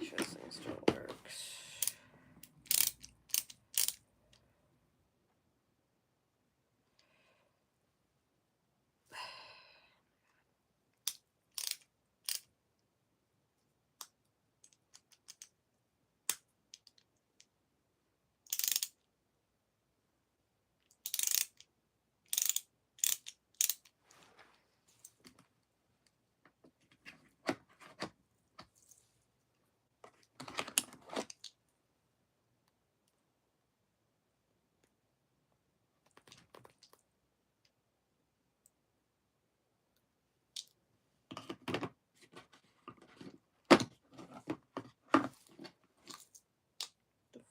Make sure this thing still works.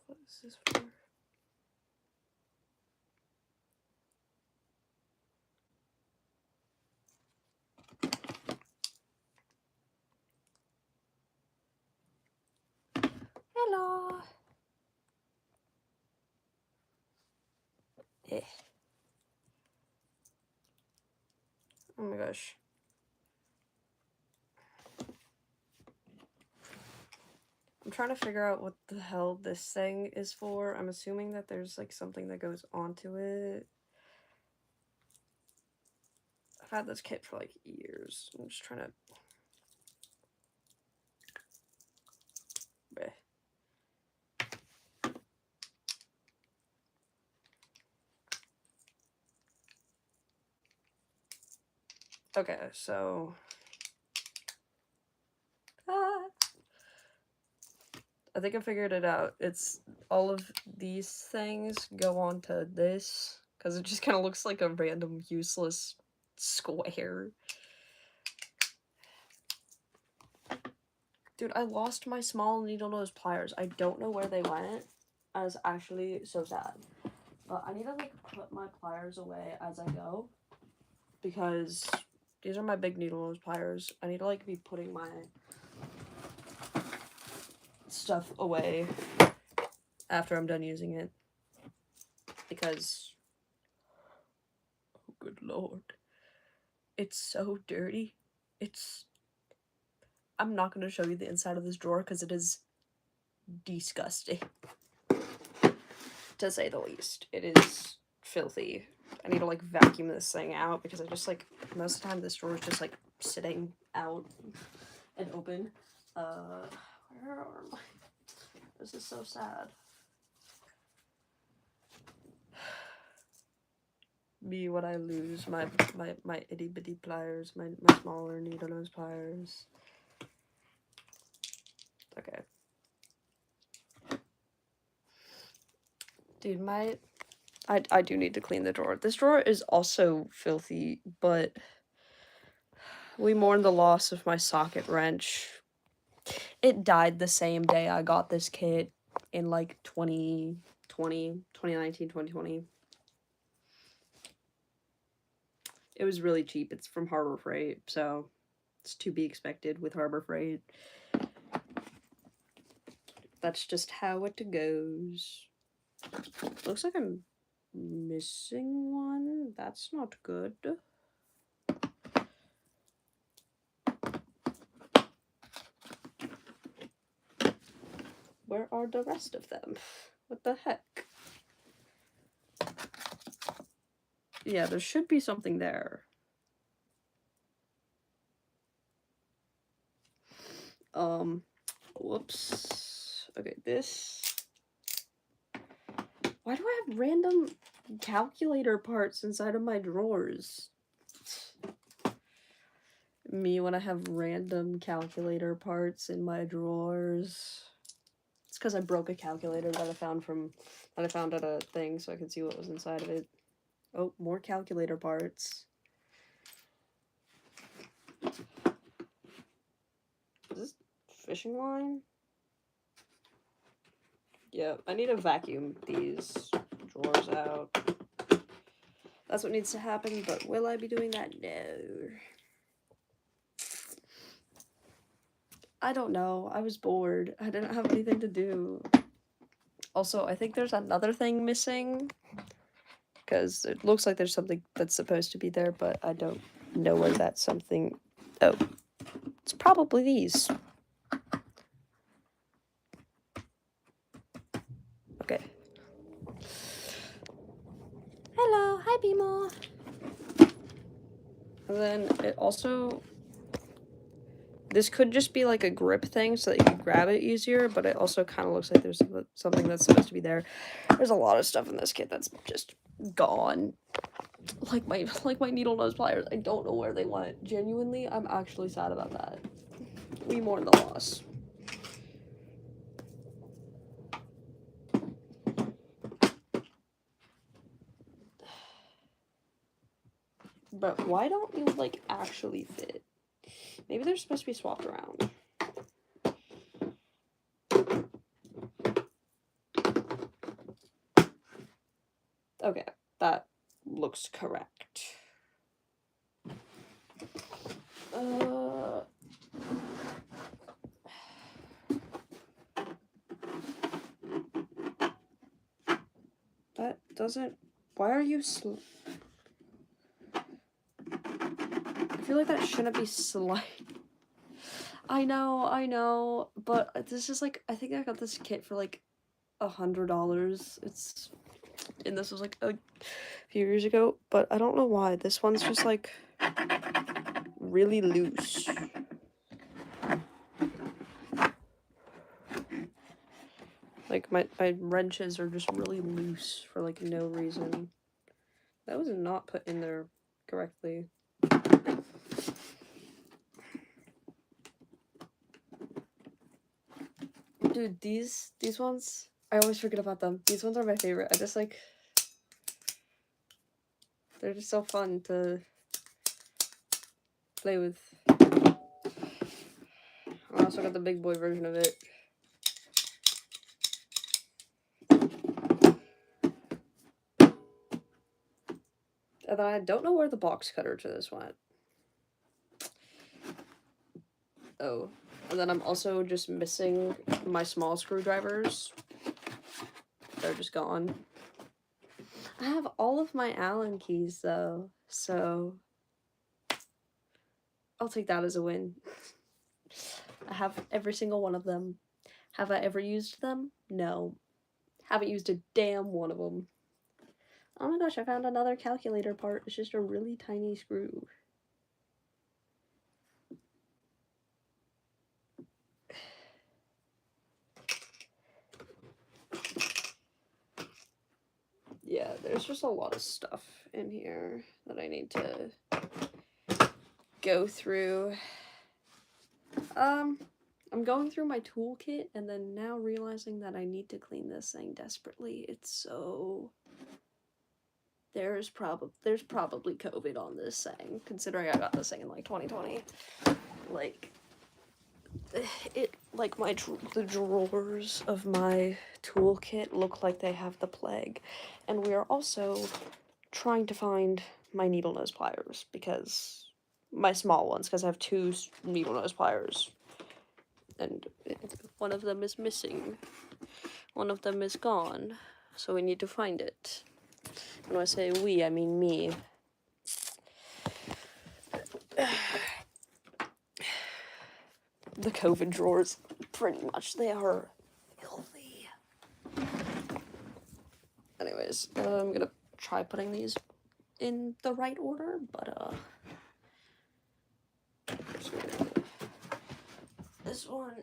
What is this for? Hello. Oh my gosh. I'm trying to figure out what the hell this thing is for. I'm assuming that there's like something that goes onto it. I've had this kit for like years. I'm just trying to... Bleh. Okay, so... I think I figured it out. It's all of these things go onto this, because it just kind of looks like a random useless square. Dude, I lost my small needle nose pliers. I don't know where they went. I was actually so sad. But I need to like put my pliers away as I go, because these are my big needle nose pliers. I need to like be putting my stuff away after I'm done using it, because oh good lord, it's so dirty. I'm not going to show you the inside of this drawer because it is disgusting, to say the least. It is filthy. I need to like vacuum this thing out, because I just like, most of the time this drawer is just like sitting out and open. Where are my... This is so sad. Me when I lose my itty bitty pliers, my smaller needle nose pliers. Okay. Dude, I do need to clean the drawer. This drawer is also filthy, but we mourn the loss of my socket wrench. It died the same day I got this kit in like 2019, 2020. It was really cheap. It's from Harbor Freight, so it's to be expected with Harbor Freight. That's just how it goes. Looks like I'm missing one. That's not good. Where are the rest of them? What the heck? Yeah, there should be something there. Whoops. Okay, this. Why do I have random calculator parts inside of my drawers? Me when I have random calculator parts in my drawers. It's because I broke a calculator that I found at a thing, so I could see what was inside of it. Oh, more calculator parts. Is this fishing line? Yeah, I need to vacuum these drawers out. That's what needs to happen, but will I be doing that? No. I don't know. I was bored. I didn't have anything to do. Also, I think there's another thing missing, because it looks like there's something that's supposed to be there, but I don't know where that's something... Oh. It's probably these. then it also, this could just be like a grip thing so that you can grab it easier, but it also kind of looks like there's something that's supposed to be there. There's a lot of stuff in this kit that's just gone. Like my needle nose pliers. I don't know where they went. Genuinely, I'm actually sad about that. We mourn the loss. But why don't you, like, actually fit? Maybe they're supposed to be swapped around. Okay, that looks correct. That doesn't... Why are you I feel like that shouldn't be I know, but this is like, I think I got this kit for like $100. And this was like a few years ago, but I don't know why. This one's just like really loose. Like my wrenches are just really loose for like no reason. That was not put in there correctly. Dude, these ones, I always forget about them. These ones are my favorite. I just like, they're just so fun to play with. I also got the big boy version of it. And then I don't know where the box cutter to this went. Oh, and then I'm also just missing my small screwdrivers. They're just gone. I have all of my Allen keys though, so I'll take that as a win. I have every single one of them. Have I ever used them? No. Haven't used a damn one of them. Oh my gosh, I found another calculator part. It's just a really tiny screw. Yeah, there's just a lot of stuff in here that I need to go through. I'm going through my toolkit and then now realizing that I need to clean this thing desperately. It's so... There's probably COVID on this thing, considering I got this thing in like 2020. Like, the drawers of my toolkit look like they have the plague. And we are also trying to find my needle nose pliers, because my small ones, because I have two needle nose pliers. And one of them is missing. One of them is gone. So we need to find it. And when I say we, I mean me. The COVID drawers, pretty much, they are filthy. Anyways, I'm gonna try putting these in the right order, but this one,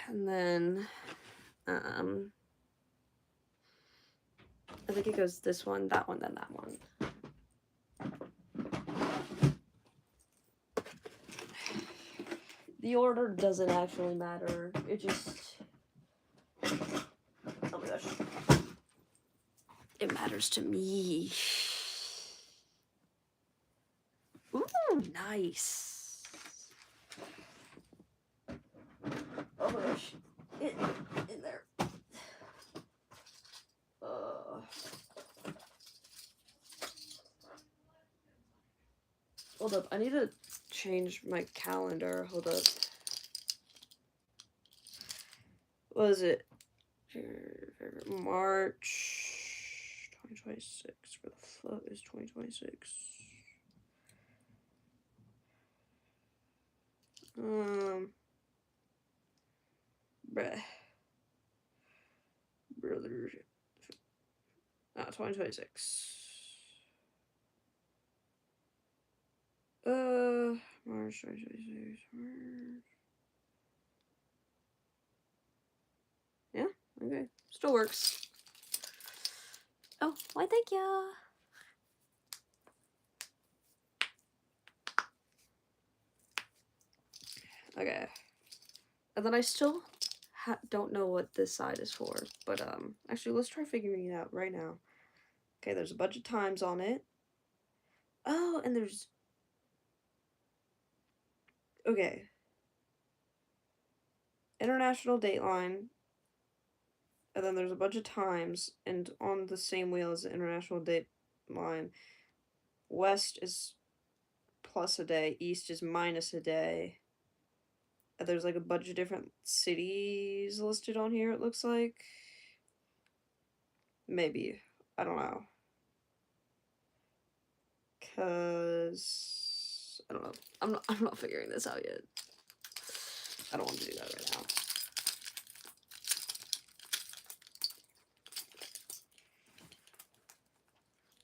and then I think it goes this one, then that one. The order doesn't actually matter. It just, oh my gosh, it matters to me. Ooh, nice. Oh my gosh, in there. Hold up, I need to change my calendar. Hold up. What is it? March 2026. Where the fuck is 2026? Bruh. Brother. 2026. Yeah, okay. Still works. Oh, why thank you. Okay. And then I still don't know what this side is for, but actually let's try figuring it out right now. Okay, there's a bunch of times on it. Oh, and there's okay. International Dateline, and then there's a bunch of times, and on the same wheel as the International Dateline, West is plus a day, East is minus a day. And there's like a bunch of different cities listed on here, it looks like. Maybe. I don't know. Cause I don't know. I'm not figuring this out yet. I don't want to do that right now.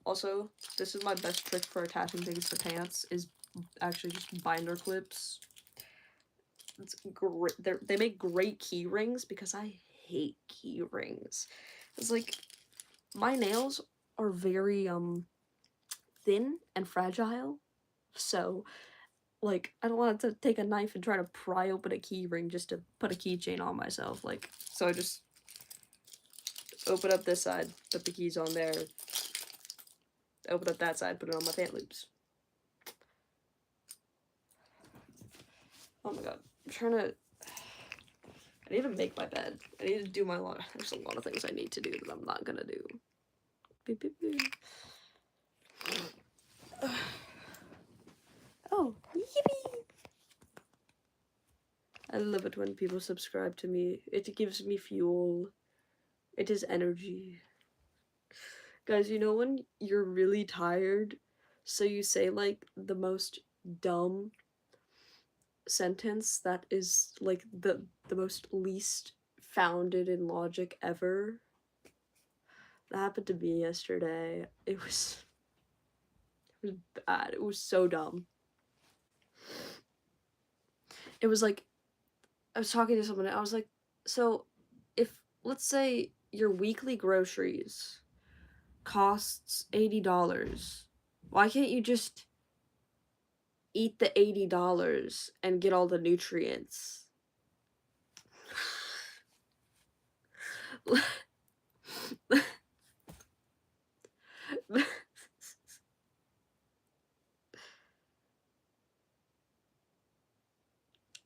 Also, this is my best trick for attaching things to pants, is actually just binder clips. It's great. They make great key rings because I hate key rings. It's like, my nails are very, thin and fragile, so, like, I don't want to take a knife and try to pry open a key ring just to put a keychain on myself, like, so I just open up this side, put the keys on there, open up that side, put it on my pant loops. Oh my god, I'm trying to, I need to make my bed. I need to do my laundry. There's a lot of things I need to do that I'm not gonna do. Beep, beep, beep. Oh, yippee! I love it when people subscribe to me. It gives me fuel. It is energy. Guys, you know when you're really tired, so you say like the most dumb sentence that is like the most least founded in logic ever? That happened to me yesterday. It was bad. It was so dumb. It was like, I was talking to someone and I was like, so if, let's say your weekly groceries costs $80, why can't you just eat the $80 and get all the nutrients?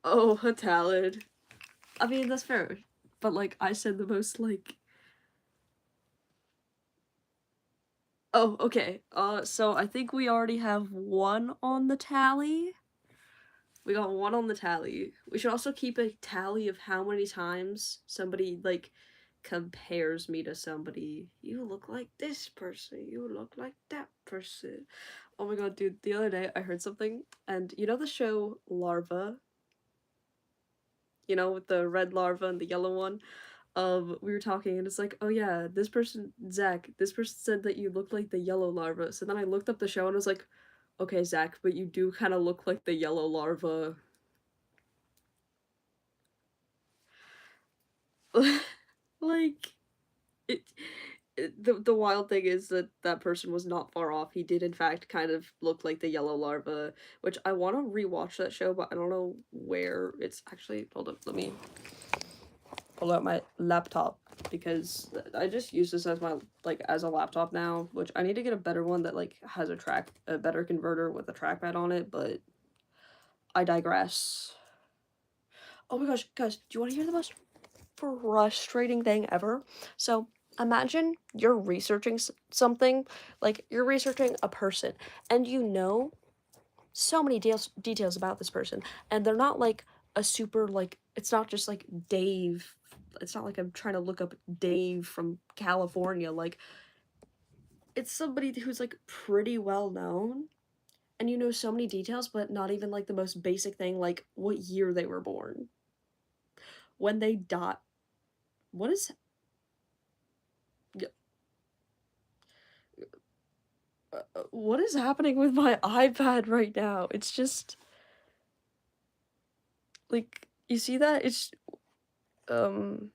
Oh, a talent. I mean, that's fair. But, like, I said the most, like... Oh, okay. So I think we already have one on the tally. We got one on the tally. We should also keep a tally of how many times somebody, like, compares me to somebody. You look like this person. You look like that person. Oh my god, dude. The other day, I heard something. And you know the show Larva? You know, with the red larva and the yellow one? We were talking and it's like, oh yeah, this person, Zach, this person said that you look like the yellow larva. So then I looked up the show and was like, okay, Zach, but you do kind of look like the yellow larva. Like, the wild thing is that that person was not far off. He did in fact kind of look like the yellow larva, which I want to rewatch that show, but I don't know where it's actually. Hold up, let me pull out my laptop because I just use this as my, like, as a laptop now, which I need to get a better one that like has a better converter with a trackpad on it, but I digress. Oh my gosh, guys, do you want to hear the most frustrating thing ever? So imagine you're researching something, like you're researching a person, and you know so many details about this person, and they're not like a super, like, it's not just like Dave. It's not like I'm trying to look up Dave from California. Like, it's somebody who's like pretty well known, and you know so many details, but not even like the most basic thing, like what year they were born, when they died. What is what is happening with my iPad right now? It's just Like, you see that? It's, um...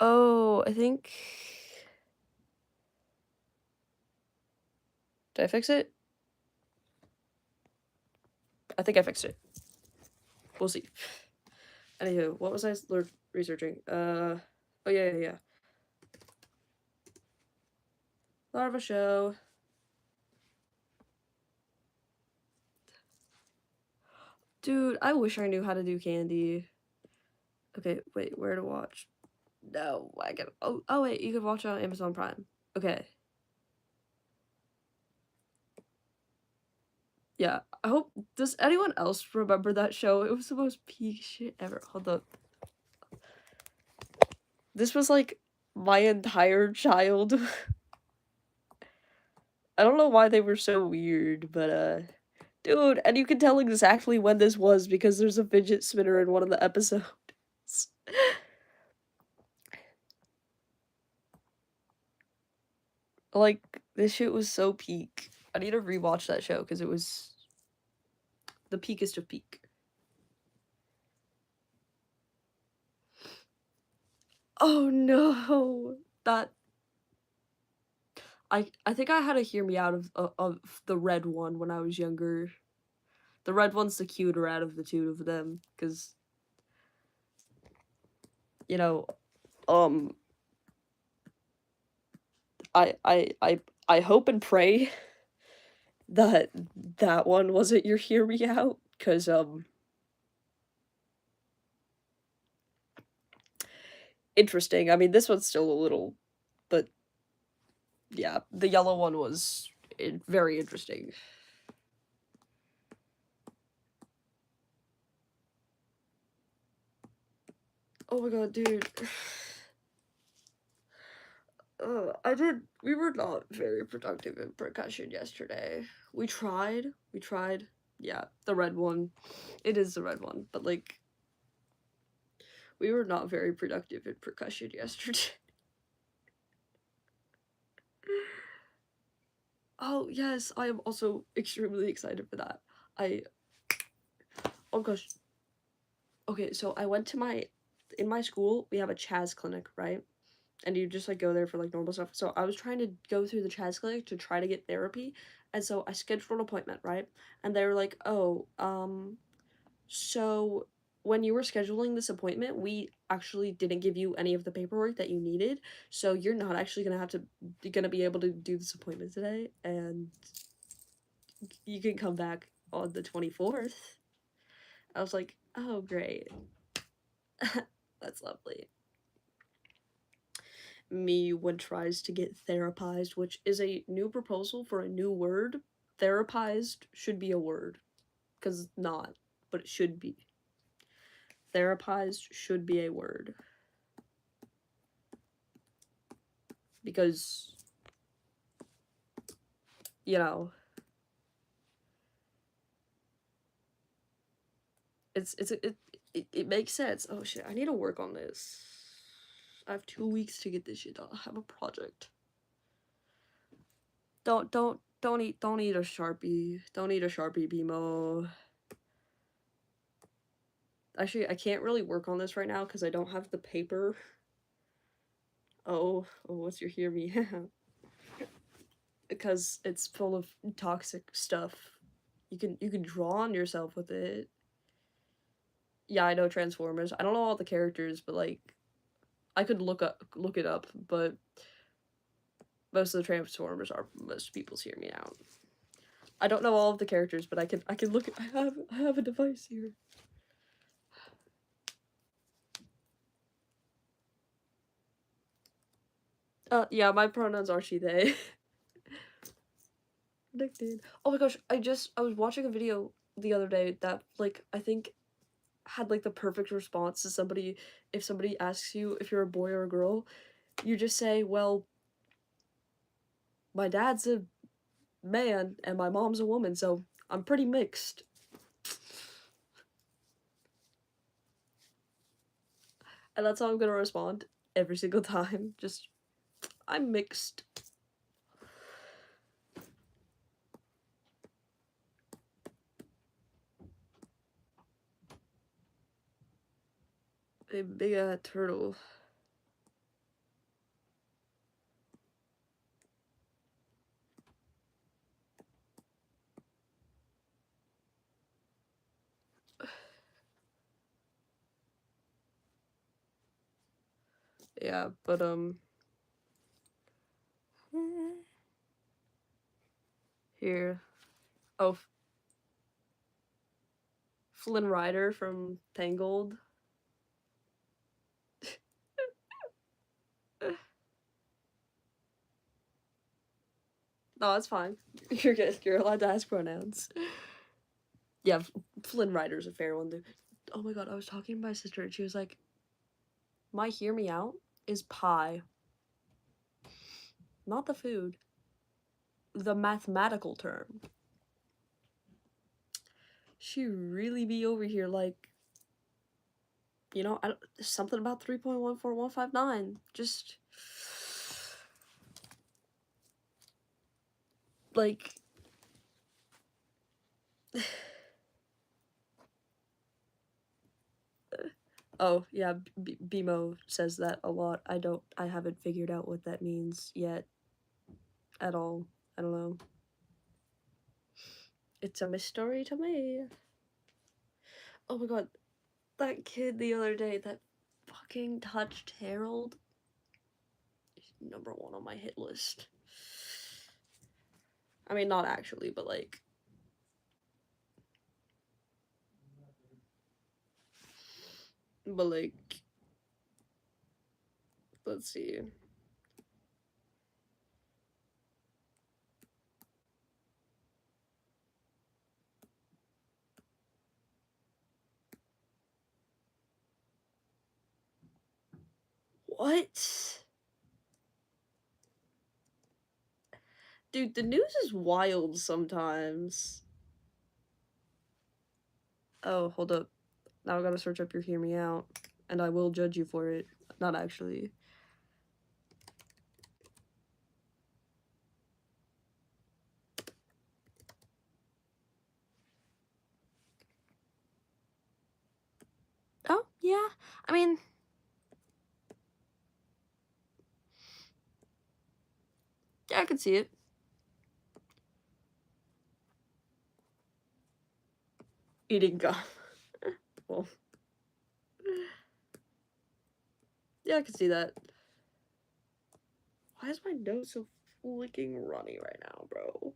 Oh, I think... Did I fix it? I think I fixed it. We'll see. Anywho, what was I researching? Oh, yeah. Larva show. Dude, I wish I knew how to do candy. Okay, wait, where to watch? No, I can. Oh wait, you can watch it on Amazon Prime. Okay. Yeah, I hope. Does anyone else remember that show? It was the most peak shit ever. Hold up. This was like my entire childhood. I don't know why they were so weird, but dude, and you can tell exactly when this was because there's a fidget spinner in one of the episodes. Like, this shit was so peak. I need to rewatch that show because it was the peakest of peak. Oh no, that I think I had to hear me out of the red one when I was younger. The red one's the cuter out of the two of them, because you know, um, I hope and pray that that one wasn't your hear me out, because interesting. I mean, this one's still a little, but yeah, the yellow one was very interesting. Oh my god, dude. We were not very productive in percussion yesterday. We tried. Yeah, the red one. It is the red one, but like, we were not very productive in percussion yesterday. Oh, yes, I am also extremely excited for that. Oh gosh. Okay, so I went to in my school, we have a Chaz clinic, right? And you just like go there for like normal stuff. So I was trying to go through the Chaz clinic to try to get therapy, and so I scheduled an appointment, right? And they were like, "Oh, so when you were scheduling this appointment, we actually didn't give you any of the paperwork that you needed, so you're not actually gonna be able to do this appointment today, and you can come back on the 24th." I was like, "Oh, great." That's lovely. Me when tries to get therapized, which is a new proposal for a new word. Therapized should be a word, because it's not, but it should be. Therapized should be a word. Because, you know, it makes sense. Oh shit, I need to work on this. I have 2 weeks to get this shit done. I have a project. Don't eat a Sharpie. Don't eat a Sharpie, BMO. Actually, I can't really work on this right now because I don't have the paper. Oh, what's your hear me? Because it's full of toxic stuff. You can draw on yourself with it. Yeah, I know Transformers. I don't know all the characters, but like I could look it up, but most of the Transformers are most people's hear me out. I don't know all of the characters, but I can look at I have a device here. Yeah, my pronouns are she, they. Predicted. Oh my gosh, I was watching a video the other day that like I think had like the perfect response to somebody. If somebody asks you if you're a boy or a girl, you just say, well, my dad's a man and my mom's a woman, so I'm pretty mixed. And that's how I'm gonna respond every single time. Just, I'm mixed. A big turtle. Yeah, but here. Oh, Flynn Rider from Tangled. No, it's fine. You're good. You're allowed to ask pronouns. Yeah, Flynn Rider's a fair one, dude. Oh my god, I was talking to my sister and she was like, my hear me out is pie. Not the food. The mathematical term. She really be over here like, you know, something about 3.14159. Just like oh yeah, BMO says that a lot. I haven't figured out what that means yet at all. I don't know. It's a mystery to me. Oh my god, that kid the other day that fucking touched Harold is #1 on my hit list. I mean, not actually, but like, let's see. What? Dude, the news is wild sometimes. Oh, hold up. Now I gotta search up your hear me out, and I will judge you for it. Not actually. Oh, yeah. I mean, yeah, I could see it. Eating gum. Well, yeah, I could see that. Why is my nose so freaking runny right now, bro?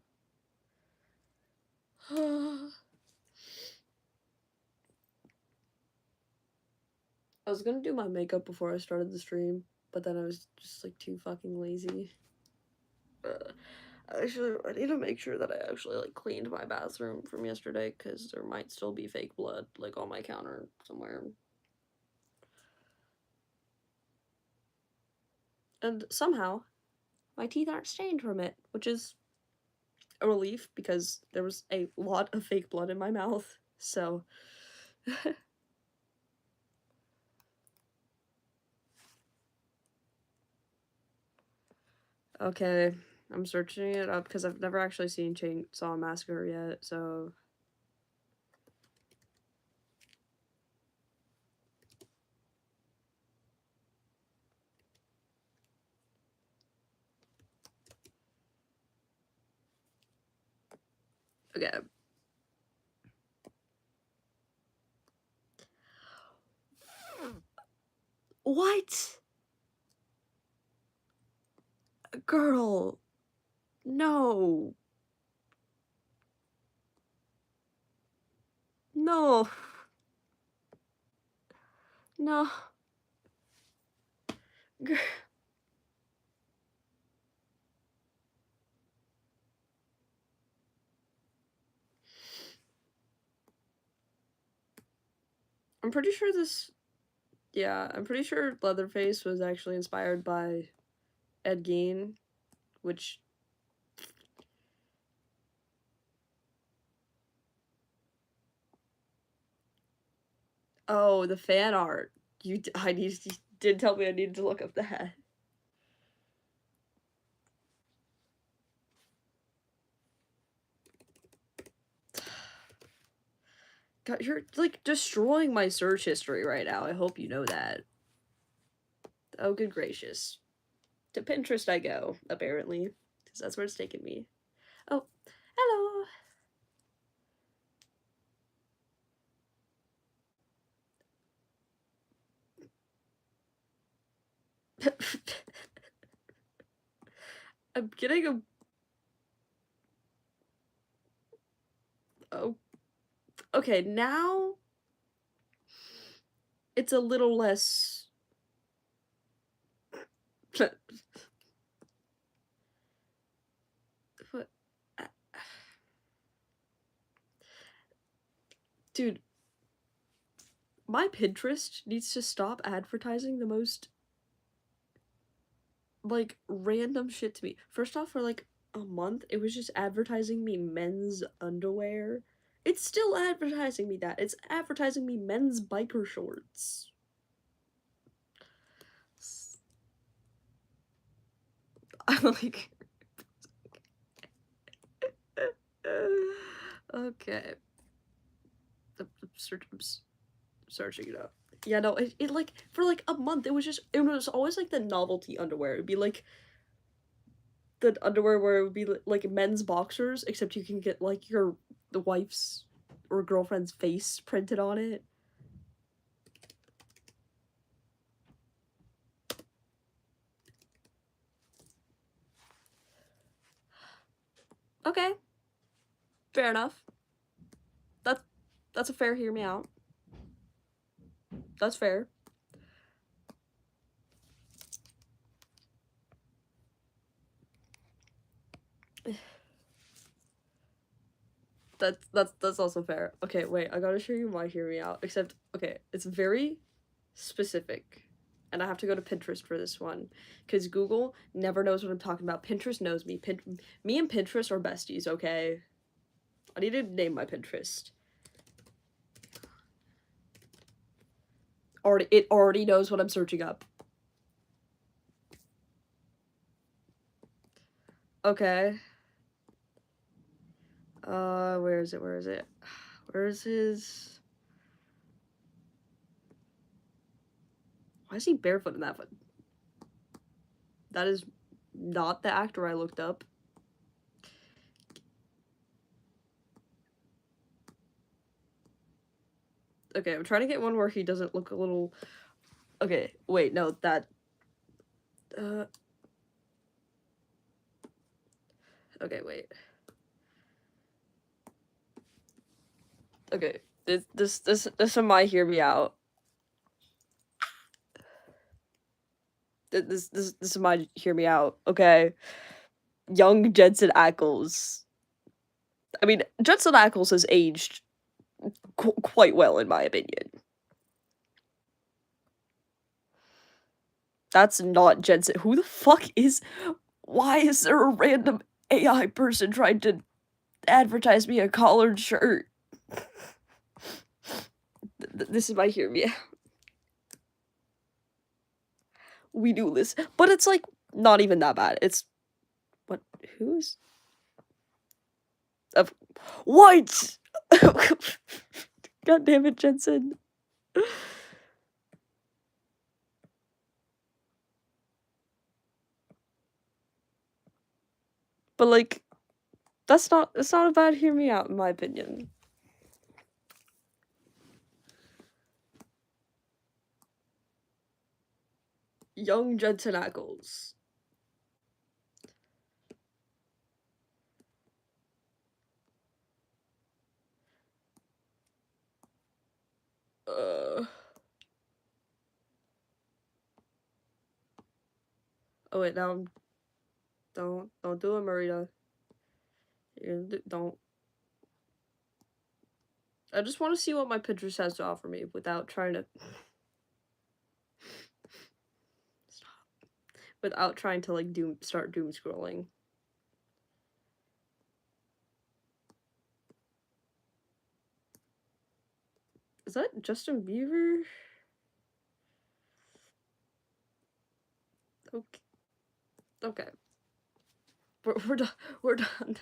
I was gonna do my makeup before I started the stream, but then I was just like too fucking lazy. Actually, I need to make sure that I actually like cleaned my bathroom from yesterday because there might still be fake blood like on my counter somewhere. And somehow, my teeth aren't stained from it, which is a relief because there was a lot of fake blood in my mouth. So, okay, I'm searching it up because I've never actually seen Chainsaw Massacre yet. So, okay. What? Girl, no. No. No. I'm pretty sure this. Yeah, I'm pretty sure Leatherface was actually inspired by Ed Gein, which. Oh, the fan art. You did tell me I needed to look up that. God, you're like destroying my search history right now. I hope you know that. Oh, good gracious. To Pinterest I go, apparently. Because that's where it's taking me. Oh, hello. I'm getting a... Oh. Okay, now... It's a little less... Dude, my Pinterest needs to stop advertising the most, like, random shit to me. First off, for, like, a month, it was just advertising me men's underwear. It's still advertising me that. It's advertising me men's biker shorts. I'm like... Okay. I'm searching it up. Yeah, no, it like, for like a month, it was always like the novelty underwear. It'd be like the underwear where it would be like men's boxers, except you can get like the wife's or girlfriend's face printed on it. Okay. Fair enough. That's a fair hear me out. That's fair. That's also fair. Okay, wait, I gotta show you my hear me out. Except, okay, it's very specific. And I have to go to Pinterest for this one. Because Google never knows what I'm talking about. Pinterest knows me. Me and Pinterest are besties, okay? I need to name my Pinterest. It already knows what I'm searching up. Okay. Where is it? Where is it? Where is his... Why is he barefoot in that one? That is not the actor I looked up. Okay, I'm trying to get one where he doesn't look a little... Okay, wait, no, that... Okay, wait. Okay, this is my hear me out. This is my hear me out, okay? Young Jensen Ackles. I mean, Jensen Ackles has aged quite well, in my opinion. That's not Jensen. Who the fuck is... Why is there a random AI person trying to advertise me a collared shirt? This is my hear me out. We do this. But it's, like, not even that bad. It's... What? Who's... What? God damn it, Jensen. But, like, it's not a bad hear me out, in my opinion. Young Jensen Ackles. Oh wait, now I'm... Don't do it, Marida. Don't. I just want to see what my Pinterest has to offer me without trying to... Stop. Without trying to, like, start doom scrolling. Is that Justin Bieber? Okay. Okay. We're done. We're done.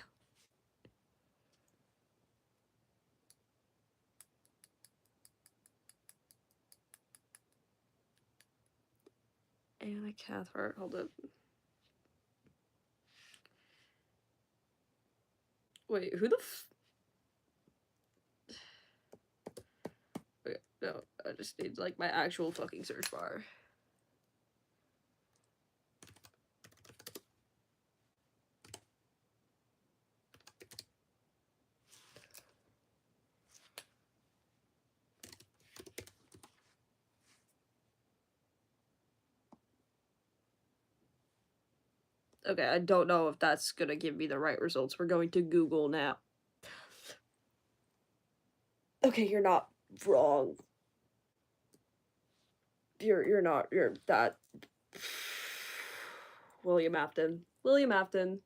Anna Cathcart, hold up. Wait, who the Wait, no, I just need, like, my actual fucking search bar. Okay, I don't know if that's gonna give me the right results. We're going to Google now. Okay, you're not wrong. You're that. William Afton. William Afton.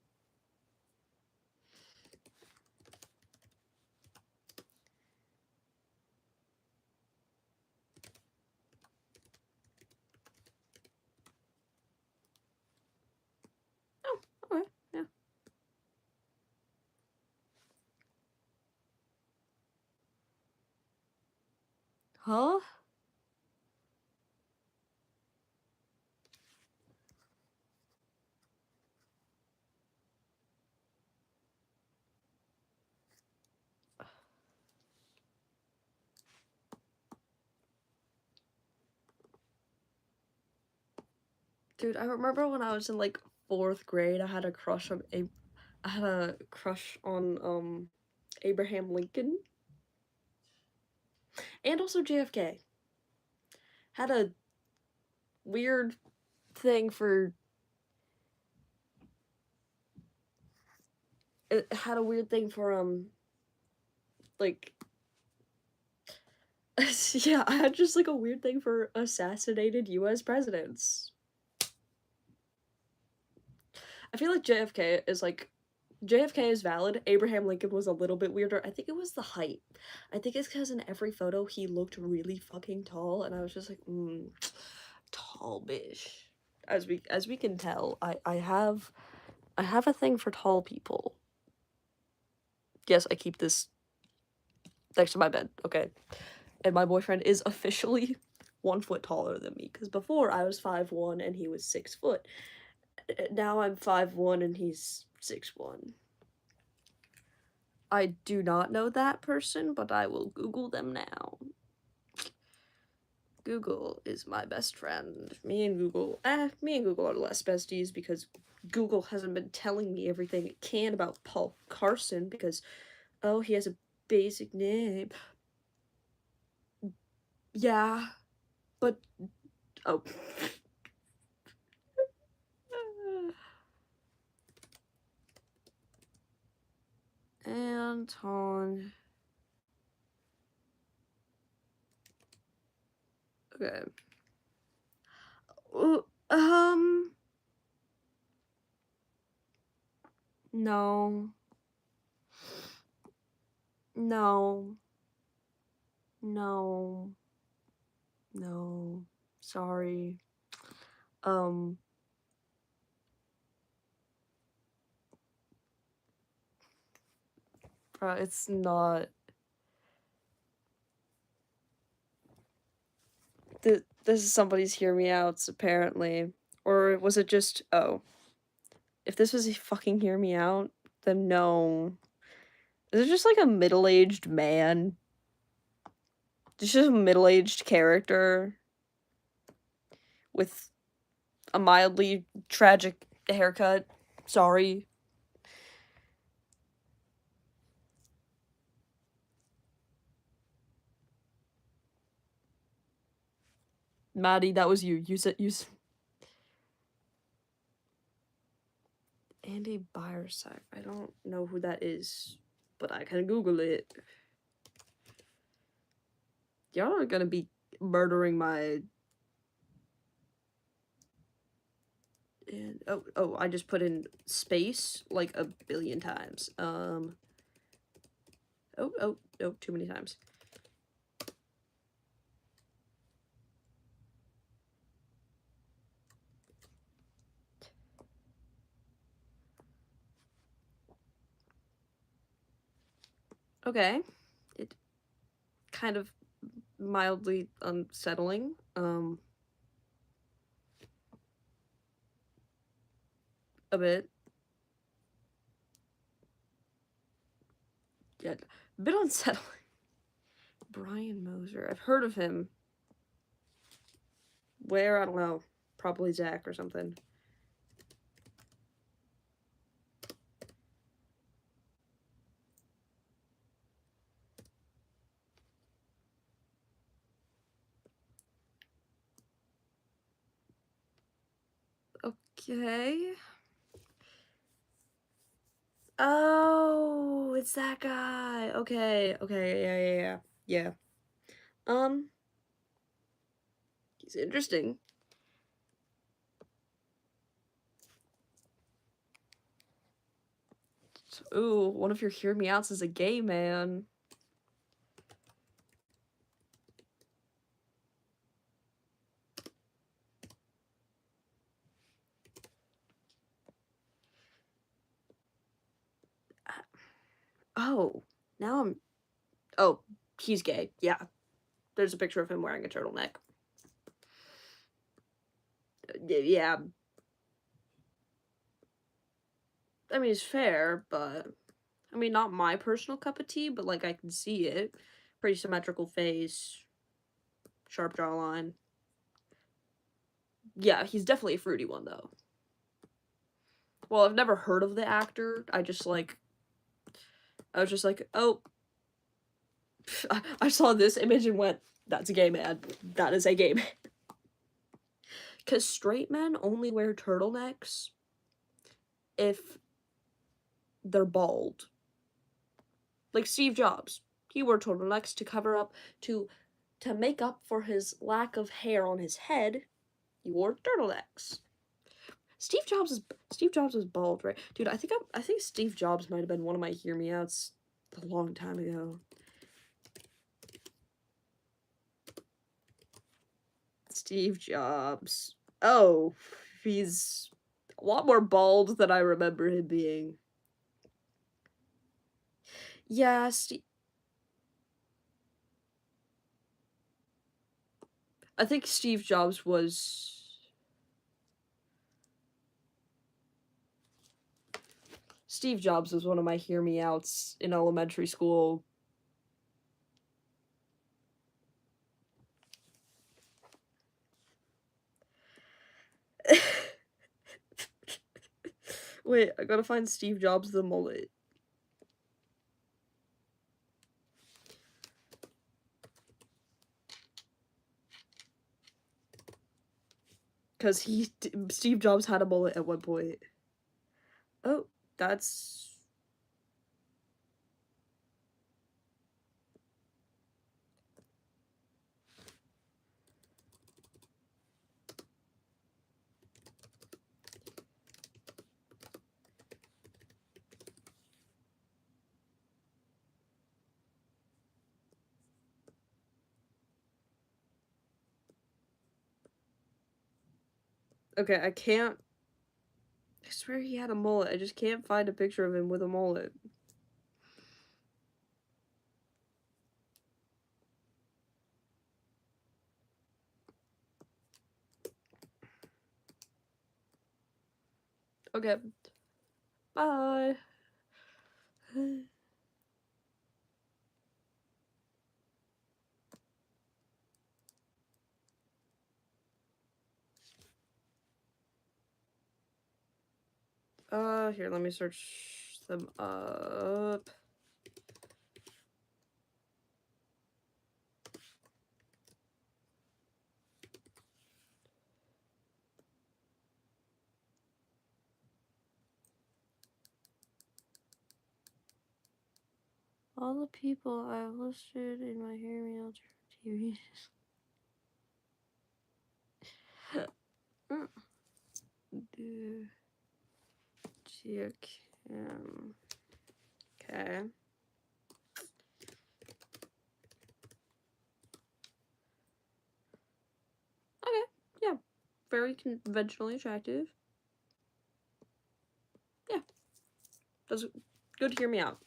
Oh, okay, yeah. Huh? Dude, I remember when I was in, like, 4th grade, I had a crush on Abraham Lincoln. And also JFK. Had a weird thing for it had a weird thing for like yeah, I had just like a weird thing for assassinated US presidents. I feel like JFK is valid. Abraham Lincoln was a little bit weirder. I think it was the height. I think it's because in every photo he looked really fucking tall, and I was just like, tall bish. As we can tell, I have a thing for tall people. Yes, I keep this next to my bed, okay? And my boyfriend is officially 1 foot taller than me, because before I was 5'1" and he was 6 foot. Now I'm 5'1" and he's 6'1". I do not know that person, but I will Google them now. Google is my best friend. Me and Google are less besties because Google hasn't been telling me everything it can about Paul Carson because, oh, he has a basic name. Yeah, but, oh. Anton. Okay. No. No. No. No. Sorry. It's not. This is somebody's Hear Me Outs, apparently. Or was it just, oh. If this was a fucking Hear Me Out, then no. Is it just like a middle-aged man? It's just a middle-aged character with a mildly tragic haircut. Sorry. Maddie, that was you. You said Andy Biersack. I don't know who that is, but I can Google it. Y'all are gonna be murdering my. And oh, I just put in space like a billion times. Oh, too many times. Okay, it kind of mildly unsettling. a bit. Yeah, a bit unsettling. Brian Moser. I've heard of him. Where? I don't know. Probably Zach or something. Okay. Oh, it's that guy. Okay, okay, yeah. Yeah. He's interesting. Ooh, one of your hear me outs is a gay man. Oh, now I'm. Oh, he's gay. Yeah. There's a picture of him wearing a turtleneck. Yeah. I mean, it's fair, but. I mean, not my personal cup of tea, but, like, I can see it. Pretty symmetrical face. Sharp jawline. Yeah, he's definitely a fruity one, though. Well, I've never heard of the actor. I was just like, oh. I saw this image and went, that's a gay man. That is a gay man. Because straight men only wear turtlenecks if they're bald. Like Steve Jobs. He wore turtlenecks to cover up, to make up for his lack of hair on his head. He wore turtlenecks. Steve Jobs was bald, right? Dude, I think Steve Jobs might have been one of my hear me outs a long time ago. Steve Jobs. Oh, he's a lot more bald than I remember him being. Yeah, I think Steve Jobs was... Steve Jobs was one of my hear me outs in elementary school. Wait, I gotta find Steve Jobs the mullet. Because Steve Jobs had a mullet at one point. Oh, that's... Okay, I can't... I swear he had a mullet. I just can't find a picture of him with a mullet. Okay. Bye. Here, let me search them up. All the people I've listed in my hear me outs TV. Geocam. Okay. Okay, yeah. Very conventionally attractive. Yeah. Does good hear me out.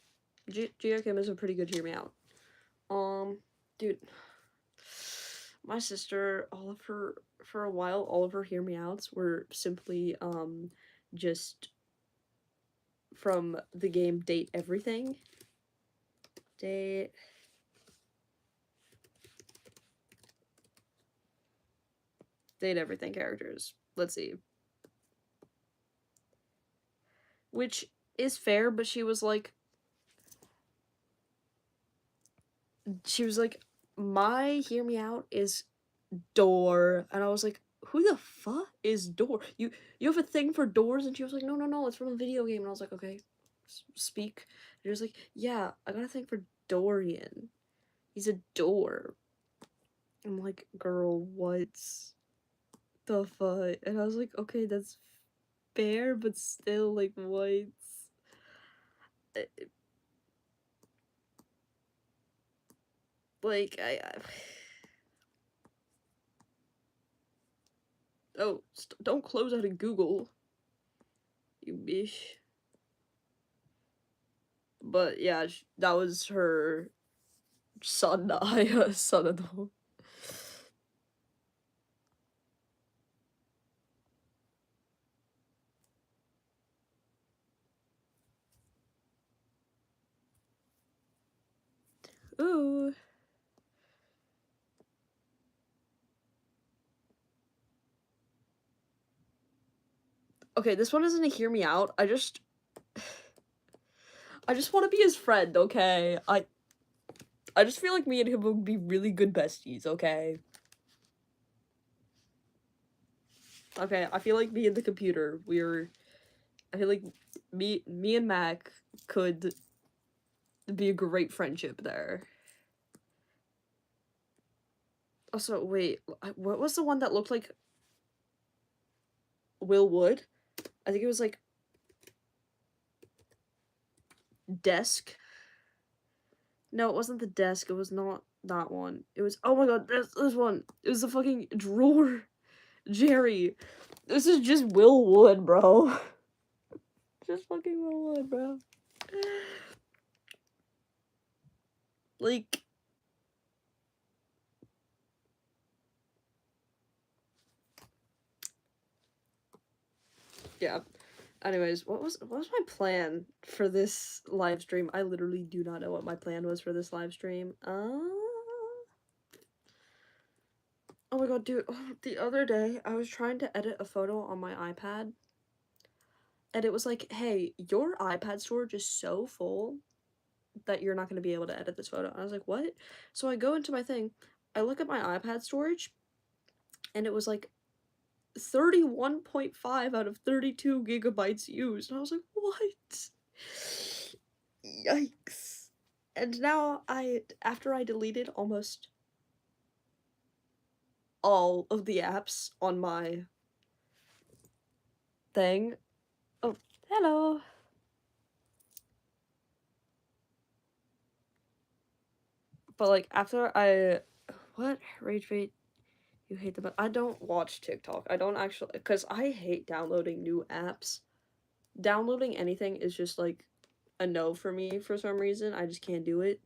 Geocam is a pretty good hear me out. Dude. My sister, for a while, all of her hear me outs were simply, just from the game Date Everything. Date Everything characters. Let's see. Which is fair, but she was like, my hear me out is door. And I was like, who the fuck is door? You have a thing for doors? And she was like, no, it's from a video game. And I was like, okay, speak. And she was like, yeah, I got a thing for Dorian. He's a door. I'm like, girl, what's the fuck? And I was like, okay, that's fair, but still, like, what's... Like, oh, don't close out of Google, you bitch. But yeah, that was her son-in-law. Ooh. Okay, this one isn't a hear me out. I just want to be his friend, okay? I just feel like me and him would be really good besties, okay? Okay, I feel like me and the computer, I feel like me and Mac could be a great friendship there. Also, wait, what was the one that looked like Will Wood? I think it was like Desk. No, it wasn't the desk. It was not that one. It was, oh my god, this one. It was the fucking drawer. Jerry. This is just Will Wood, bro. Just fucking Will Wood, bro. Like, yeah. Anyways, what was my plan for this live stream? I literally do not know what my plan was for this live stream. Oh my god, dude, the other day I was trying to edit a photo on my iPad. And it was like, hey, your iPad storage is so full that you're not going to be able to edit this photo. And I was like, what? So I go into my thing, I look at my iPad storage, and it was like 31.5 out of 32 gigabytes used. And I was like, what? Yikes. And now after I deleted almost all of the apps on my thing. Oh, hello. But like after what? Rage bait. You hate the I don't watch TikTok. I don't actually, because I hate downloading new apps. Downloading anything is just like a no for me for some reason. I just can't do it.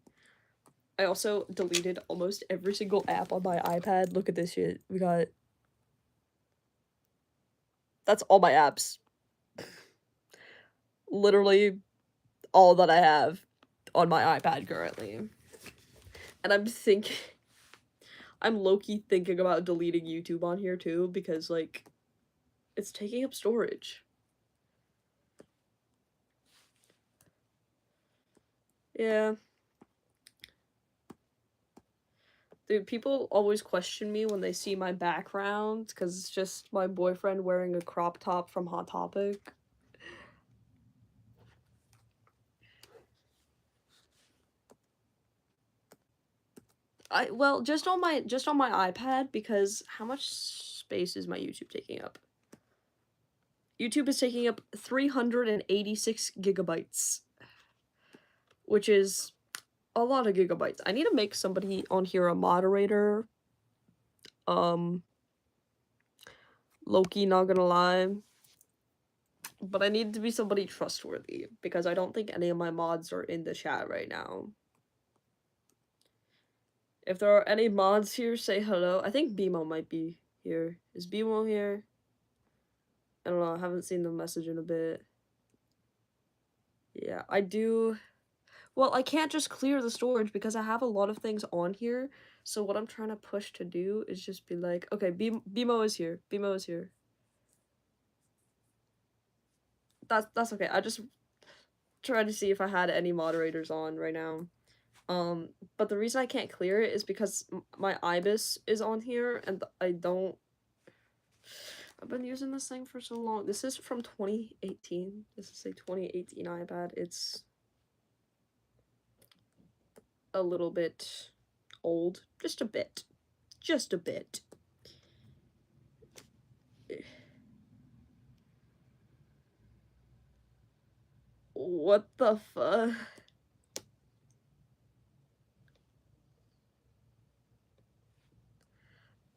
I also deleted almost every single app on my iPad. Look at this shit. We got... That's all my apps. Literally all that I have on my iPad currently. And I'm low-key thinking about deleting YouTube on here too, because like it's taking up storage. Yeah. Dude, people always question me when they see my background, because it's just my boyfriend wearing a crop top from Hot Topic. Well, just on my iPad, because how much space is my YouTube taking up? YouTube is taking up 386 gigabytes, which is a lot of gigabytes. I need to make somebody on here a moderator. Low-key, not gonna lie. But I need to be somebody trustworthy, because I don't think any of my mods are in the chat right now. If there are any mods here, say hello. I think BMO might be here. Is BMO here? I don't know, I haven't seen the message in a bit. Yeah, I do. Well, I can't just clear the storage because I have a lot of things on here. So what I'm trying to push to do is just be like, okay, BMO is here. BMO is here. That's okay. I just tried to see if I had any moderators on right now. But the reason I can't clear it is because my IBIS is on here and I don't. I've been using this thing for so long. This is from 2018. This is a 2018 iPad. It's a little bit old. Just a bit. Just a bit. What the fuck?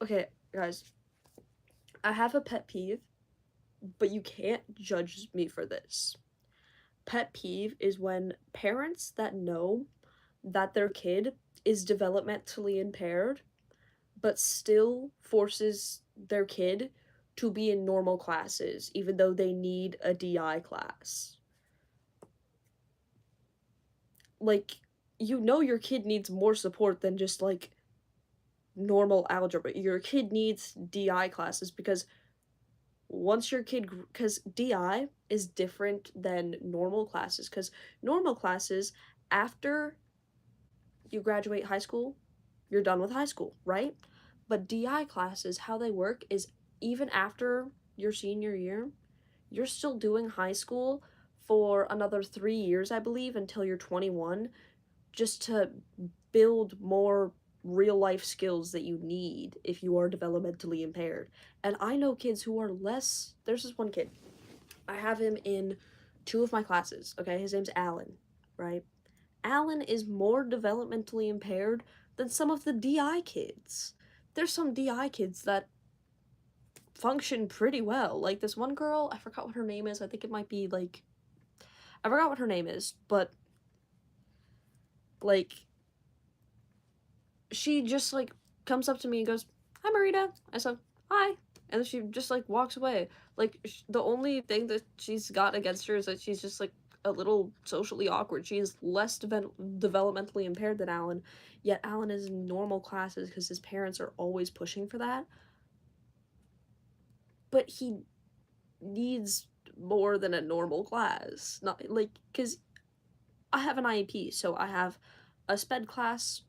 Okay, guys. I have a pet peeve, but you can't judge me for this. Pet peeve is when parents that know that their kid is developmentally impaired but still forces their kid to be in normal classes even though they need a DI class. Like, you know your kid needs more support than just like normal algebra. Your kid needs DI classes because once your kid, because DI is different than normal classes, because normal classes, after you graduate high school, you're done with high school, right? But DI classes, how they work is even after your senior year, you're still doing high school for another 3 years, I believe, until you're 21, just to build more real life skills that you need if you are developmentally impaired. And I know kids who are less. There's this one kid. I have him in two of my classes, okay? His name's Alan, right? Alan is more developmentally impaired than some of the DI kids. There's some DI kids that function pretty well. Like this one girl, I forgot what her name is. I think it might be like, I forgot what her name is, but like she just like comes up to me and goes, "Hi, Marida." I said, "Hi," and then she just like walks away. Like the only thing that she's got against her is that she's just like a little socially awkward. She is less developmentally impaired than Alan, yet Alan is in normal classes because his parents are always pushing for that. But he needs more than a normal class. Not like, because I have an IEP, so I have a SPED class,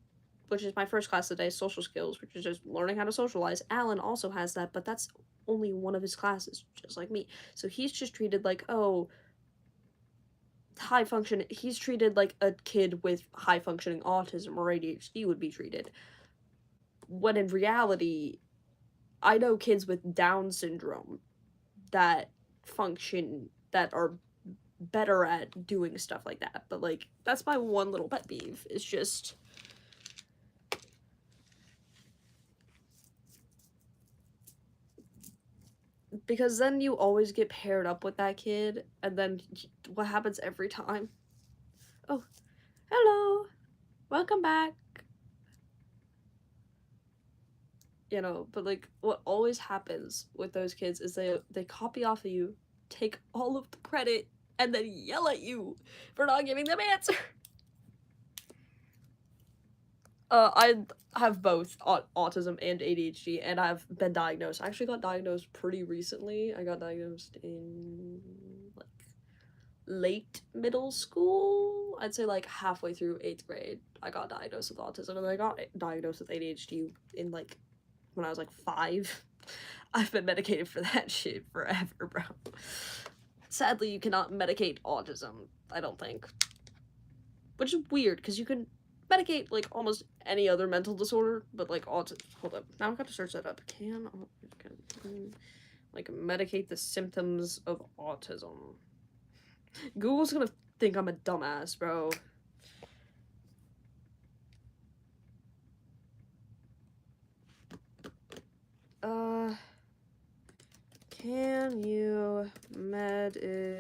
which is my first class today, social skills, which is just learning how to socialize. Alan also has that, but that's only one of his classes, just like me. So he's just treated like, oh, high function. He's treated like a kid with high functioning autism or ADHD would be treated. When in reality, I know kids with Down syndrome that function, that are better at doing stuff like that. But like, that's my one little pet peeve. It's just, because then you always get paired up with that kid, and then what happens every time? Oh, hello, welcome back. You know, but like what always happens with those kids is they copy off of you, take all of the credit, and then yell at you for not giving them answer. I have both autism and ADHD, and I've been diagnosed. I actually got diagnosed pretty recently. I got diagnosed in like late middle school. I'd say like halfway through 8th grade. I got diagnosed with autism, and I got diagnosed with ADHD in like when I was like 5. I've been medicated for that shit forever, bro. Sadly, you cannot medicate autism, I don't think. Which is weird, because you can medicate like almost any other mental disorder, but like autism. Hold up, now I've got to search that up. Can like medicate the symptoms of autism? Google's gonna think I'm a dumbass, bro. Can you medicate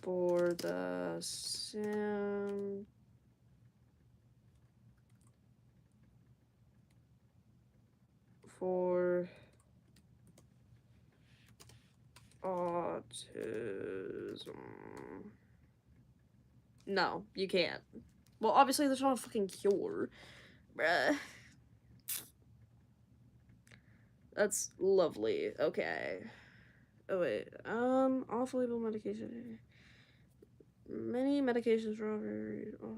for the for autism? autism. No, you can't. Well, obviously there's not a fucking cure. Bruh. That's lovely. Okay. Oh wait. Off-label medication. Many medications for oh.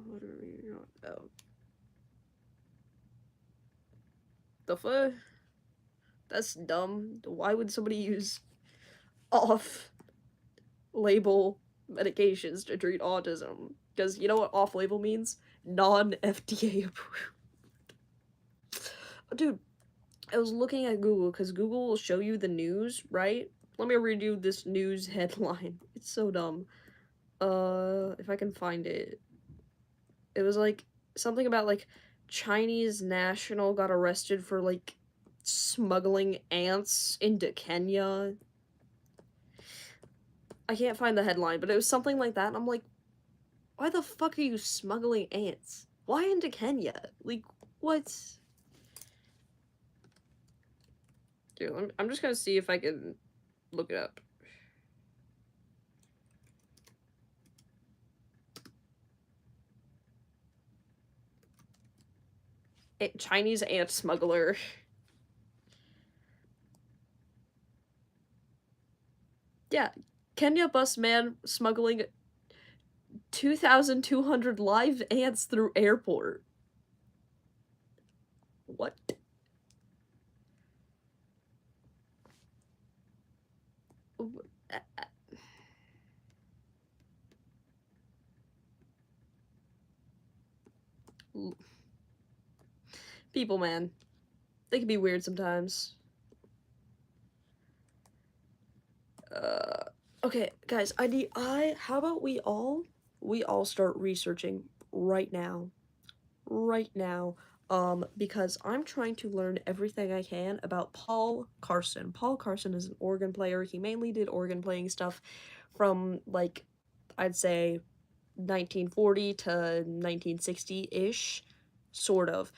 The fuck? That's dumb. Why would somebody use off-label medications to treat autism? Because you know what off-label means? Non-FDA approved. Dude, I was looking at Google because Google will show you the news, right? Let me read you this news headline. It's so dumb. If I can find it. It was like something about like Chinese national got arrested for like smuggling ants into Kenya. I can't find the headline, but it was something like that. And I'm like, why the fuck are you smuggling ants? Why into Kenya? Like, what? Dude, I'm just gonna see if I can look it up. Chinese ant smuggler. Yeah, Kenya bus man smuggling 2,200 live ants through airport. What? People, man. They can be weird sometimes. Okay, guys, how about we all start researching right now. Right now. Because I'm trying to learn everything I can about Paul Carson. Paul Carson is an organ player. He mainly did organ playing stuff from, like, I'd say 1940 to 1960-ish, sort of.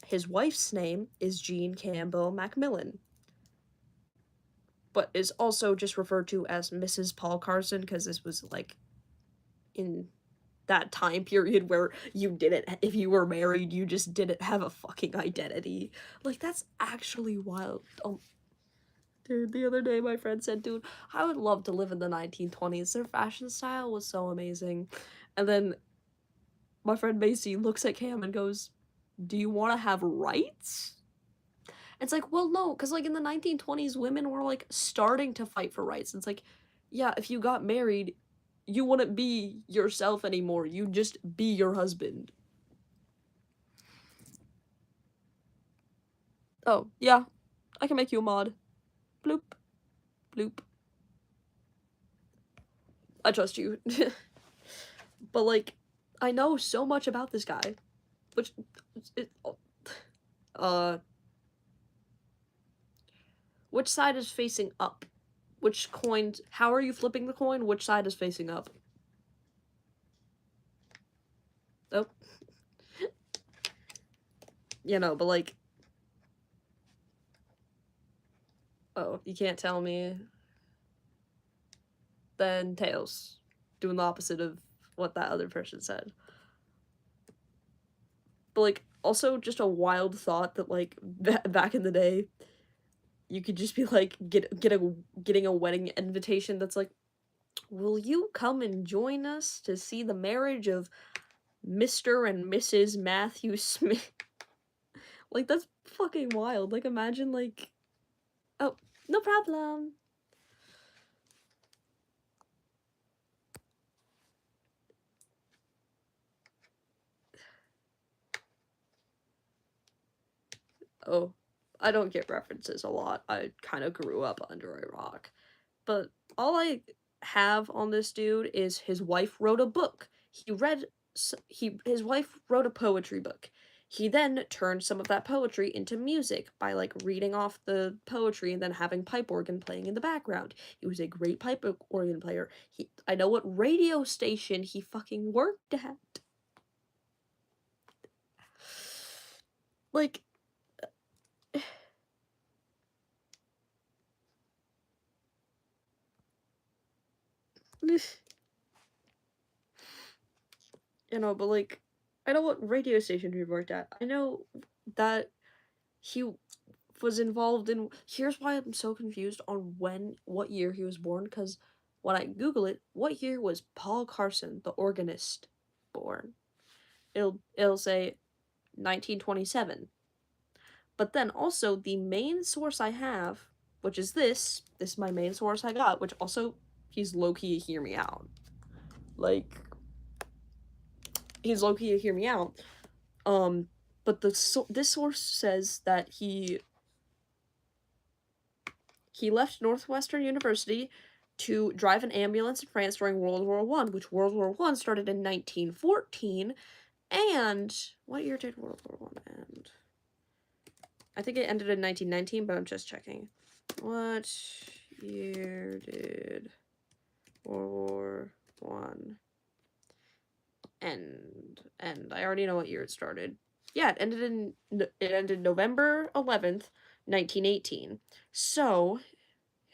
His wife's name is Jean Campbell Macmillan, but is also just referred to as Mrs. Paul Carson because this was, like, in that time period where if you were married, you just didn't have a fucking identity. Like, that's actually wild. Dude, the other day my friend said, dude, I would love to live in the 1920s. Their fashion style was so amazing. And then my friend Macy looks at Cam and goes, do you want to have rights? It's like, well, no, because, like, in the 1920s, women were, like, starting to fight for rights. It's like, yeah, if you got married, you wouldn't be yourself anymore. You'd just be your husband. Oh, yeah, I can make you a mod. Bloop. Bloop. I trust you. But, like, I know so much about this guy. Which, which side is facing up? Which coin, how are you flipping the coin? Which side is facing up? Oh. You know, but, like, oh, you can't tell me. Then tails. Doing the opposite of what that other person said. But, like, also just a wild thought that, like, back in the day, you could just be like, getting a wedding invitation that's like, will you come and join us to see the marriage of Mr. and Mrs. Matthew Smith? Like, that's fucking wild. Like, imagine, like, oh, no problem. Oh, I don't get references a lot. I kind of grew up under a rock. But all I have on this dude is his wife wrote a book. His wife wrote a poetry book. He then turned some of that poetry into music by, like, reading off the poetry and then having pipe organ playing in the background. He was a great pipe organ player. I know what radio station he fucking worked at. Like, you know, but like, I know what radio station he worked at. I know that he was involved in. Here's why I'm so confused on what year he was born, because when I Google it, what year was Paul Carson, the organist, born? It'll say 1927. But then also the main source I have, which is this is my main source I got, which also he's low key hear me out. Like he's low key hear me out. But this source says that he left Northwestern University to drive an ambulance in France during World War One, which World War One started in 1914. And what year did World War One end? I think it ended in 1919, but I'm just checking. What year did World War One end? I already know what year it started. Yeah, it ended November 11th, 1918. So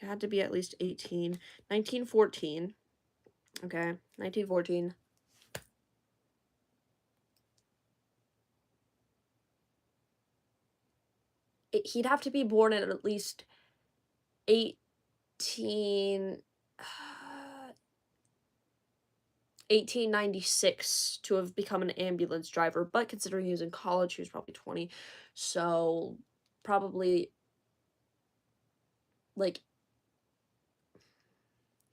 it had to be at least 18. 1914. Okay, 1914. He'd have to be born at least 18 1896 to have become an ambulance driver, but considering he was in college, he was probably 20. So probably like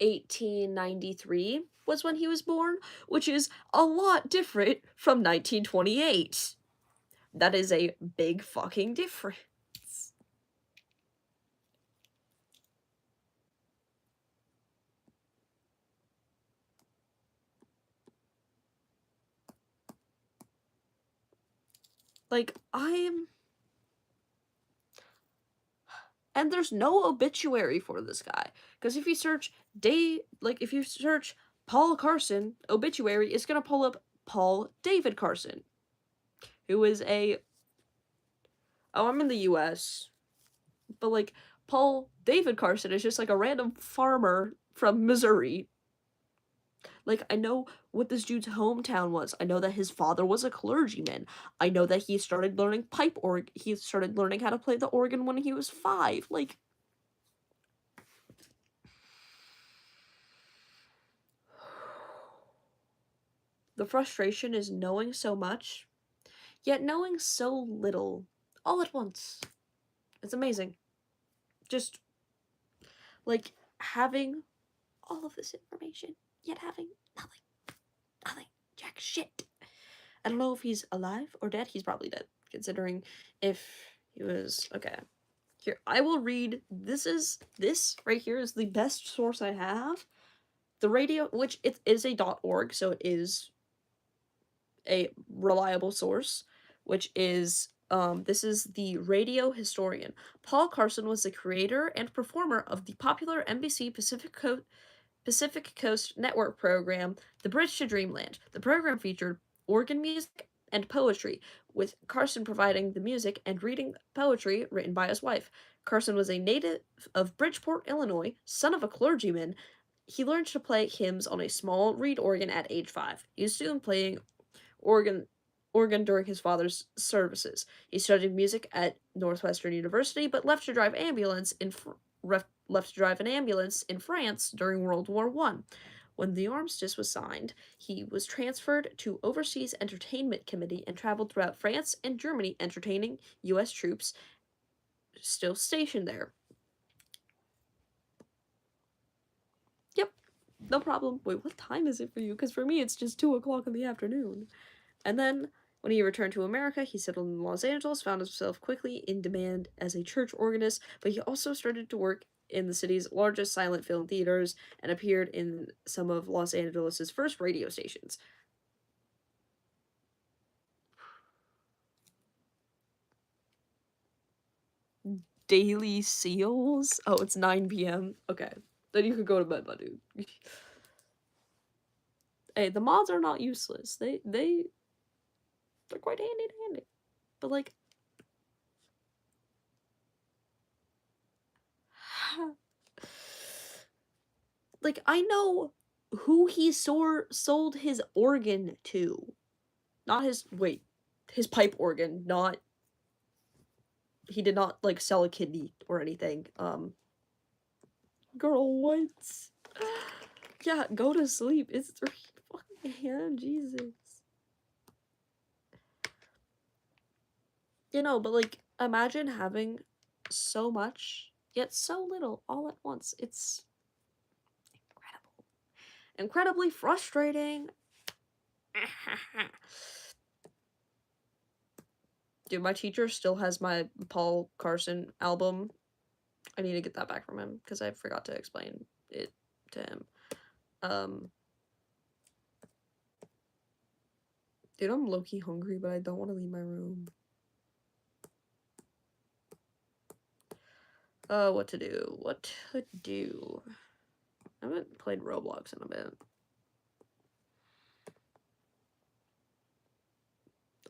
1893 was when he was born, which is a lot different from 1928. That is a big fucking difference. Like, and there's no obituary for this guy. Because if you search if you search Paul Carson obituary, it's gonna pull up Paul David Carson, who is I'm in the US, but like Paul David Carson is just like a random farmer from Missouri. Like, I know what this dude's hometown was. I know that his father was a clergyman. I know that he started learning he started learning how to play the organ when he was 5. Like, the frustration is knowing so much, yet knowing so little all at once. It's amazing. Just like having all of this information, yet having nothing, jack shit. I don't know if he's alive or dead. He's probably dead, considering if he was. Okay. Here, I will read. This right here is the best source I have. The radio, which it is a .org, so it is a reliable source, which is this is the radio historian. Paul Carson was the creator and performer of the popular NBC Pacific Coast Network program, The Bridge to Dreamland. The program featured organ music and poetry, with Carson providing the music and reading poetry written by his wife. Carson was a native of Bridgeport, Illinois, son of a clergyman. He learned to play hymns on a small reed organ at age 5. He was soon playing organ during his father's services. He studied music at Northwestern University, but left to drive an ambulance in France during World War One. When the armistice was signed, he was transferred to Overseas Entertainment Committee and traveled throughout France and Germany entertaining U.S. troops still stationed there. Yep, no problem. Wait, what time is it for you? Because for me, it's just 2 o'clock in the afternoon. And then, when he returned to America, he settled in Los Angeles, found himself quickly in demand as a church organist, but he also started to work in the city's largest silent film theaters and appeared in some of Los Angeles' first radio stations. Daily Seals? Oh, it's 9 p.m. Okay. Then you could go to bed, my dude. Hey, the mods are not useless. They're quite handy. But like I know who he sold his organ to. not his, wait, his pipe organ, not, he did not, like, sell a kidney or anything. Girl, what? Yeah, go to sleep. It's 3 fucking a.m. Jesus. You know, but like, imagine having so much, yet so little all at once. It's incredible. Incredibly frustrating. Dude, my teacher still has my Paul Carson album. I need to get that back from him because I forgot to explain it to him. Dude, I'm low-key hungry, but I don't want to leave my room. What to do? What to do? I haven't played Roblox in a bit.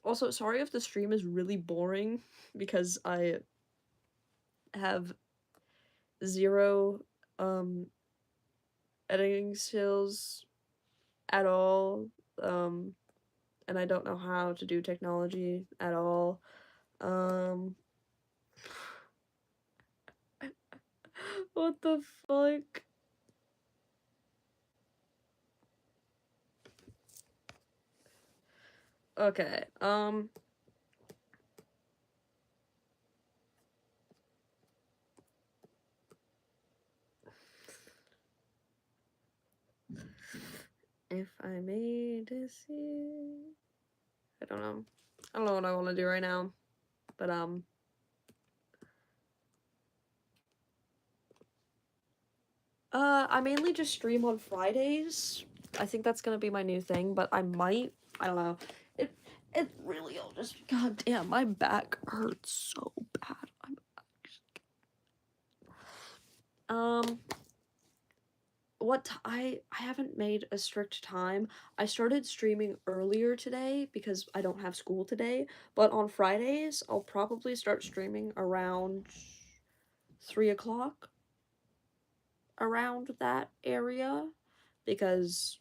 Also, sorry if the stream is really boring, because I have 0, editing skills at all, and I don't know how to do technology at all. What the fuck? Okay, if I made to see, I don't know. I don't know what I want to do right now, but I mainly just stream on Fridays. I think that's gonna be my new thing, but I might, I don't know. It really all just, god damn, my back hurts so bad. I haven't made a strict time. I started streaming earlier today because I don't have school today, but on Fridays I'll probably start streaming around 3 o'clock, around that area, because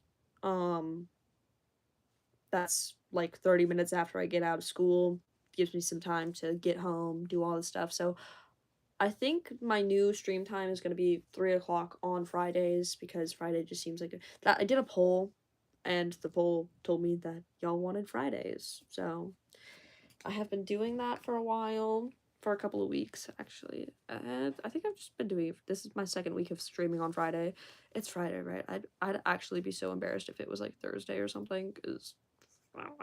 that's like 30 minutes after I get out of school, gives me some time to get home, do all this stuff. So I think my new stream time is going to be 3 o'clock on Fridays, because Friday just seems like that. I did a poll, and the poll told me that y'all wanted Fridays. So I have been doing that for a while, for a couple of weeks, actually. And I think I've just been doing, this is my second week of streaming on Friday. It's Friday, right? I'd actually be so embarrassed if it was like Thursday or something, because I don't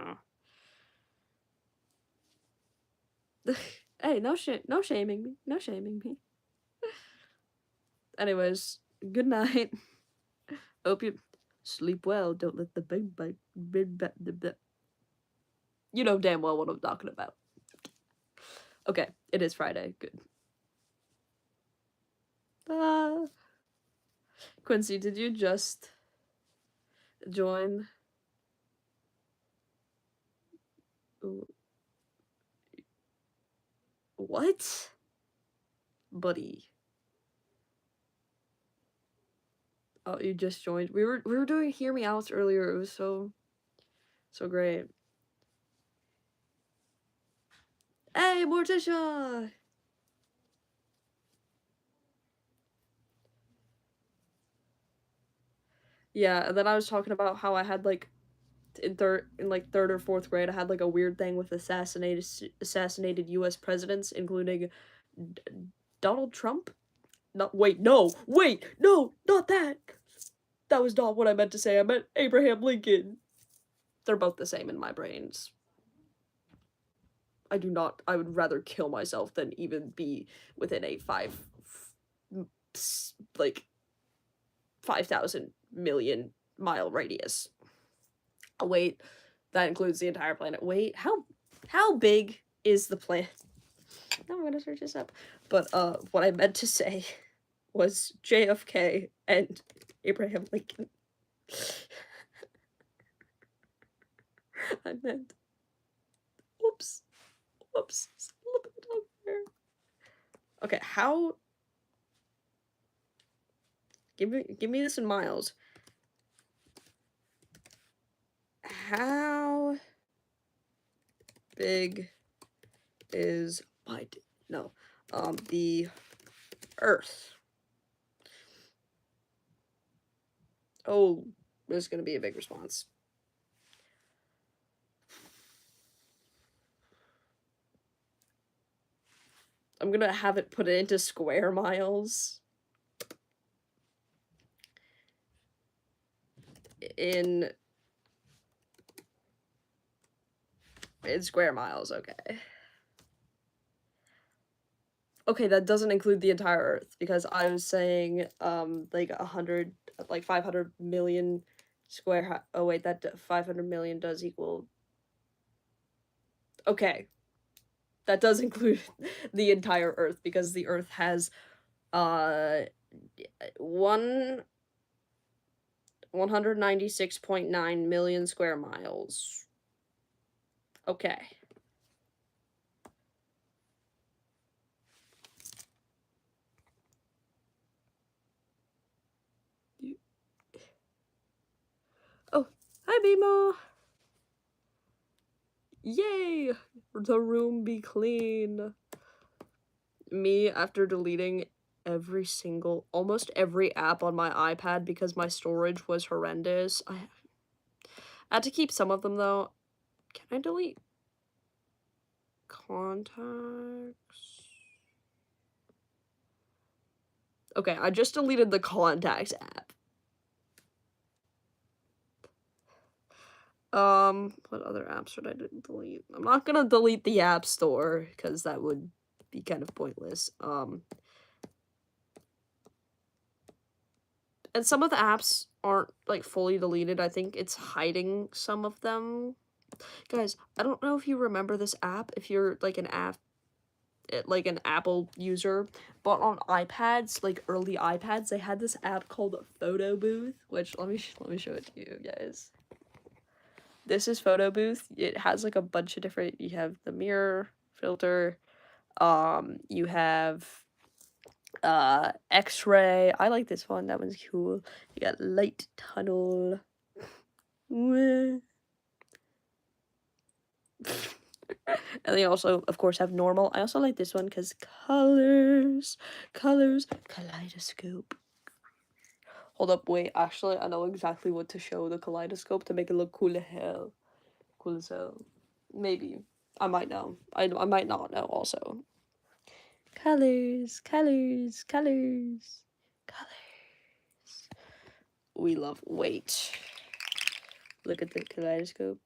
know. Hey, no shaming me. No shaming me. Anyways, good night. Hope you sleep well. Don't let the bed. You know damn well what I'm talking about. Okay, it is Friday. Good. Quincy, did you just join? What? Buddy. Oh, you just joined. We were doing Hear Me Outs earlier. It was so great. Hey, Morticia! Yeah, and then I was talking about how I had like in third or fourth grade, I had like a weird thing with assassinated U.S. presidents, including Donald Trump. No, wait, no, not that. That was not what I meant to say. I meant Abraham Lincoln. They're both the same in my brains. I do not. I would rather kill myself than even be within a 5,000 million mile radius. Oh, wait, that includes the entire planet. Wait, how big is the planet? Now I'm gonna search this up. But what I meant to say was JFK and Abraham Lincoln. I meant, whoops, slip of the tongue there. Okay, how? Give me this in miles. How big is the Earth? Oh, there's gonna be a big response. I'm gonna have it put it into square miles. In square miles, okay. Okay, that doesn't include the entire Earth, because I was saying, like 500 million square, oh wait, that 500 million does equal, okay. That does include the entire Earth, because the Earth has, 196.9 million square miles. Okay. Oh, hi, Bima. Yay! The room be clean. Me, after deleting almost every app on my iPad because my storage was horrendous. I had to keep some of them, though. Can I delete contacts? Okay, I just deleted the contacts app. What other apps should I delete? I'm not gonna delete the App Store, because that would be kind of pointless. And some of the apps aren't, like, fully deleted. I think it's hiding some of them. Guys, I don't know if you remember this app, if you're, like, an Apple user, but on iPads, like, early iPads, they had this app called Photo Booth, which, let me show it to you guys. This is Photo Booth. It has, like, a bunch of different, you have the mirror filter, you have X-ray. I like this one. That one's cool. You got light tunnel. And they also, of course, have normal. I also like this one because colors, kaleidoscope. Hold up, wait. Actually, I know exactly what to show the kaleidoscope to make it look cool as hell. Cool as hell. Maybe. I might know. I might not know also. Colors. We love, wait. Look at the kaleidoscope.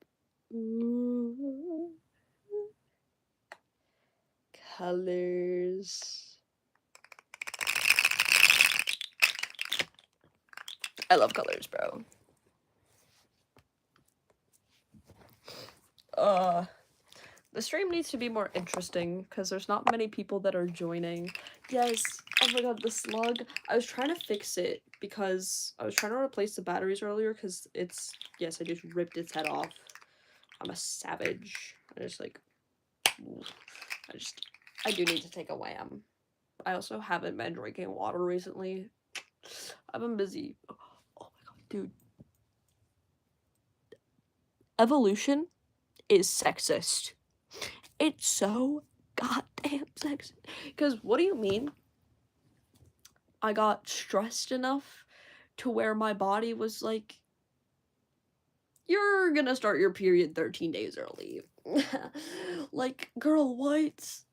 Ooh. Colors. I love colors, bro. The stream needs to be more interesting because there's not many people that are joining. Yes. Oh my god, the slug. I was trying to fix it because I was trying to replace the batteries earlier because it's, yes, I just ripped its head off. I'm a savage. I do need to take a wham. I also haven't been drinking water recently. I've been busy. Oh my god, dude. Evolution is sexist. It's so goddamn sexist. Because what do you mean? I got stressed enough to where my body was like, you're gonna start your period 13 days early. Like, girl, what?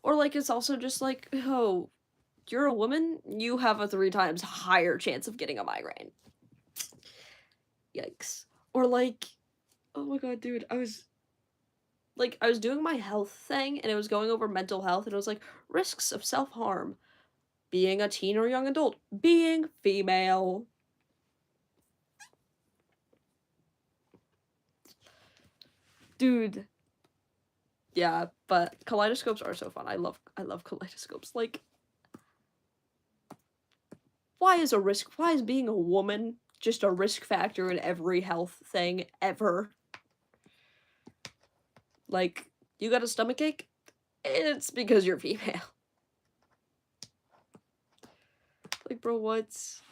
Or like, it's also just like, oh, you're a woman, you have a 3 times higher chance of getting a migraine. Yikes. Or like, oh my god, dude, I was doing my health thing, and it was going over mental health, and it was like, risks of self-harm. Being a teen or young adult. Being female. Dude. Yeah, but kaleidoscopes are so fun. I love kaleidoscopes. Like, why is being a woman just a risk factor in every health thing ever? Like, you got a stomachache? It's because you're female. Like, bro, what's...